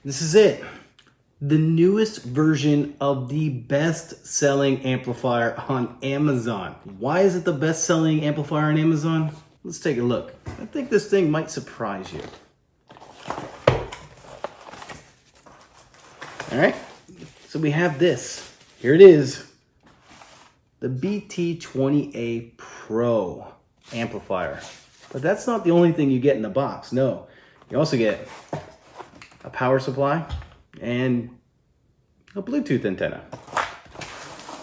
This is it. The newest version of the best-selling amplifier on Amazon. Why is it the best-selling amplifier on Amazon? Let's take a look. I think this thing might surprise you. All right, so we have this. Here it is, the BT20A Pro amplifier. But that's not the only thing you get in the box. No, you also get a power supply and a Bluetooth antenna.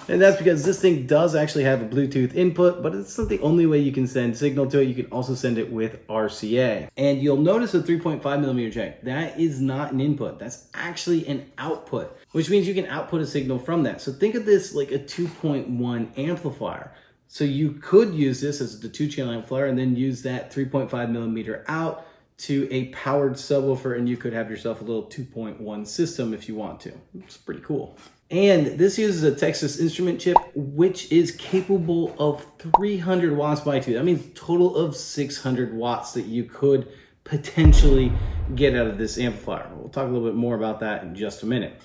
And that's because this thing does actually have a Bluetooth input, but it's not the only way you can send signal to it. You can also send it with RCA. And you'll notice a 3.5mm jack. That is not an input. That's actually an output, which means you can output a signal from that. So think of this like a 2.1 amplifier. So you could use this as the 2-channel amplifier and then use that 3.5mm out to a powered subwoofer, and you could have yourself a little 2.1 system if you want to. It's pretty cool. And this uses a Texas Instrument chip, which is capable of 300 watts by 2. That means a total of 600 watts that you could potentially get out of this amplifier. We'll talk a little bit more about that in just a minute.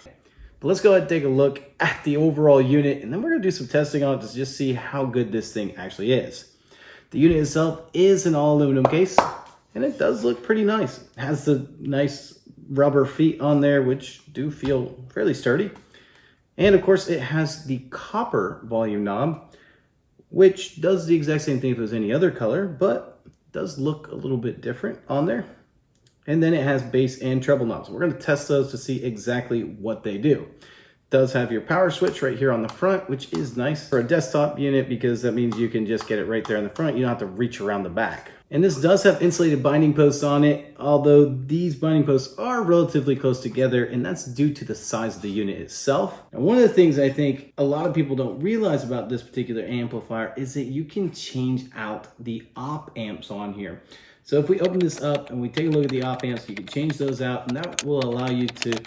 But let's go ahead and take a look at the overall unit, and then we're gonna do some testing on it to just see how good this thing actually is. The unit itself is an all aluminum case, and it does look pretty nice. It has the nice rubber feet on there, which do feel fairly sturdy. And of course, it has the copper volume knob, which does the exact same thing if it was any other color, but does look a little bit different on there. And then it has bass and treble knobs. We're gonna test those to see exactly what they do. It does have your power switch right here on the front, which is nice for a desktop unit because that means you can just get it right there in the front. You don't have to reach around the back. And this does have insulated binding posts on it, although these binding posts are relatively close together, and that's due to the size of the unit itself. And one of the things I think a lot of people don't realize about this particular amplifier is that you can change out the op amps on here. So if we open this up and we take a look at the op amps, you can change those out, and that will allow you to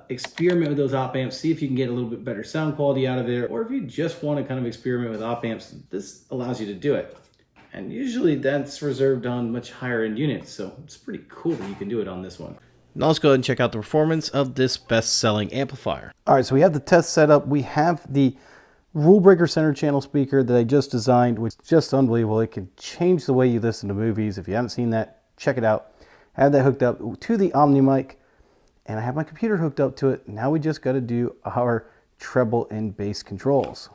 experiment with those op amps, see if you can get a little bit better sound quality out of it, or if you just want to kind of experiment with op amps, this allows you to do it. And usually that's reserved on much higher end units, so it's pretty cool that you can do it on this one. Now let's go ahead and check out the performance of this best-selling amplifier. All right, so we have the test set up. We have the Rule Breaker center channel speaker that I just designed, which is just unbelievable. It can change the way you listen to movies. If you haven't seen that, check it out. I have that hooked up to the Omni mic, and I have my computer hooked up to it. Now we just got to do our treble and bass controls.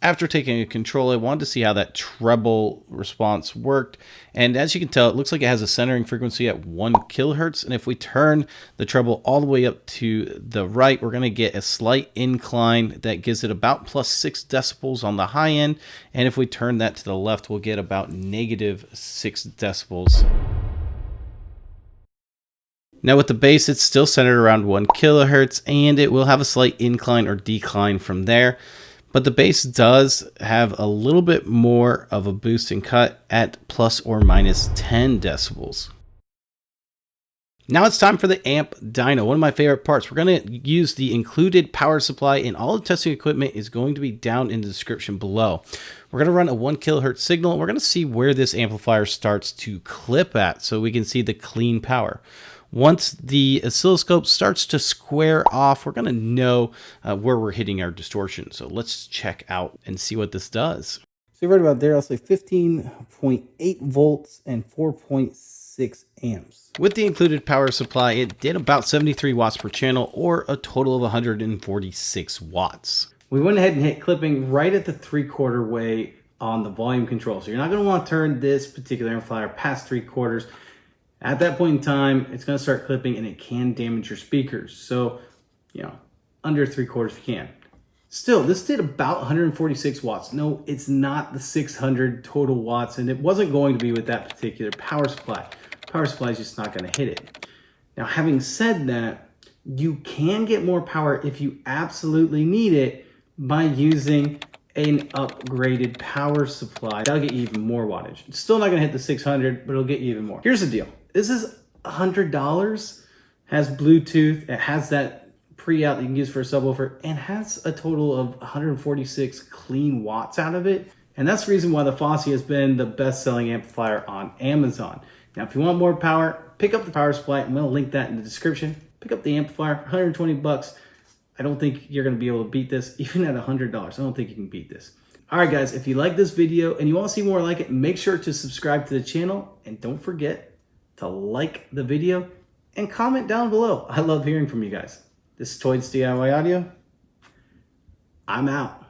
After taking a control, I wanted to see how that treble response worked. And as you can tell, it looks like it has a centering frequency at 1 kilohertz. And if we turn the treble all the way up to the right, we're going to get a slight incline that gives it about +6 decibels on the high end. And if we turn that to the left, we'll get about -6 decibels. Now with the bass, it's still centered around 1 kilohertz, and it will have a slight incline or decline from there. But the bass does have a little bit more of a boost and cut at ±10 decibels. Now it's time for the amp dyno, one of my favorite parts. We're going to use the included power supply, and all the testing equipment is going to be down in the description below. We're going to run a 1 kilohertz signal, and we're going to see where this amplifier starts to clip at so we can see the clean power. Once the oscilloscope starts to square off, we're going to know where we're hitting our distortion. So let's check out and see what this does. So right about there, I'll say 15.8 volts and 4.6 amps. With the included power supply, it did about 73 watts per channel, or a total of 146 watts. We went ahead and hit clipping right at the 3/4 way on the volume control. So you're not going to want to turn this particular amplifier past 3/4. At that point in time, it's going to start clipping, and it can damage your speakers. So, under 3/4 if you can. Still, this did about 146 watts. No, it's not the 600 total watts, and it wasn't going to be with that particular power supply. Power supply is just not going to hit it. Now, having said that, you can get more power if you absolutely need it by using an upgraded power supply. That'll get you even more wattage. It's still not going to hit the 600, but it'll get you even more. Here's the deal. This is $100, has Bluetooth, it has that pre-out that you can use for a subwoofer, and has a total of 146 clean watts out of it. And that's the reason why the Fosi has been the best-selling amplifier on Amazon. Now, if you want more power, pick up the power supply. I'm going to link that in the description. Pick up the amplifier, 120 bucks. I don't think you're going to be able to beat this, even at $100. I don't think you can beat this. All right, guys, if you like this video and you want to see more like it, make sure to subscribe to the channel. And don't forget to like the video and comment down below. I love hearing from you guys. This is Toys DIY Audio. I'm out.